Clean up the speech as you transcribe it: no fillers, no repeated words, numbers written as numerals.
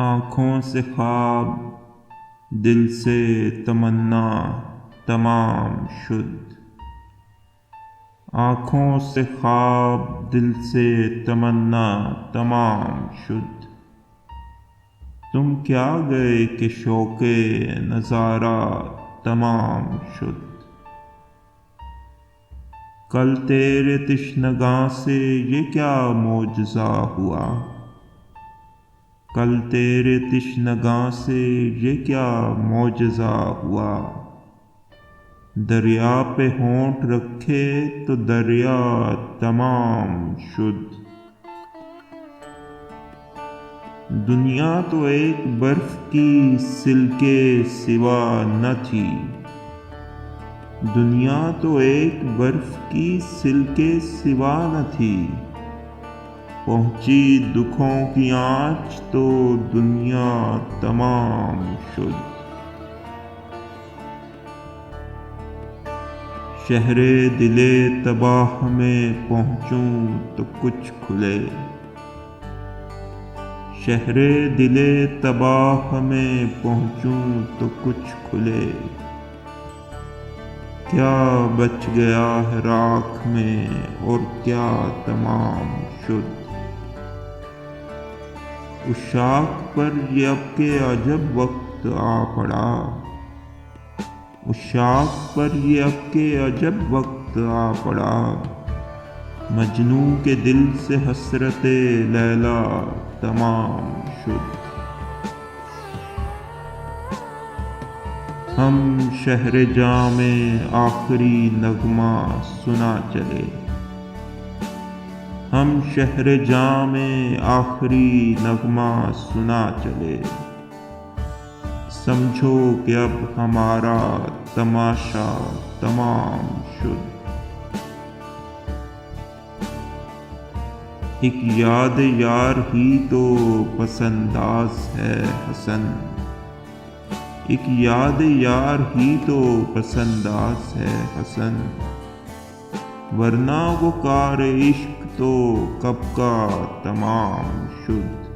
آنکھوں سے خواب دل سے تمنا تمام شد، آنکھوں سے خواب دل سے تمنا تمام شد۔ تم کیا گئے کہ شوق نظارہ تمام شد۔ کل تیرے تشنگاں سے یہ کیا معجزہ ہوا، کل تیرے تشنگاں سے یہ کیا معجزہ ہوا۔ دریا پہ ہونٹ رکھے تو دریا تمام شد۔ دنیا تو ایک برف کی سل کے سوا نہ تھی، دنیا تو ایک برف کی سل کے سوا نہ تھی۔ پہنچی دکھوں کی آنچ تو دنیا تمام شد۔ شہر دل تباہ میں پہنچوں تو کچھ کھلے، شہر دل تباہ میں پہنچوں تو کچھ کھلے۔ کیا بچ گیا ہے راکھ میں اور کیا تمام شد۔ عشاق پر یہ اب کے عجب وقت آ پڑا، عشاق پر یہ اب کے عجب وقت آ پڑا۔ مجنوں کے دل سے حسرت لیلی تمام شد۔ ہم شہر جاں میں آخری نغمہ سنا چلے، ہم شہر جاں میں آخری نغمہ سنا چلے۔ سمجھو کہ اب ہمارا تماشا تمام شد۔ ایک یاد یار ہی تو پسنداز ہے حسن، ایک یاد یار ہی تو پسنداز ہے حسن۔ ورنہ وہ کار عشق تو کب کا تمام شد۔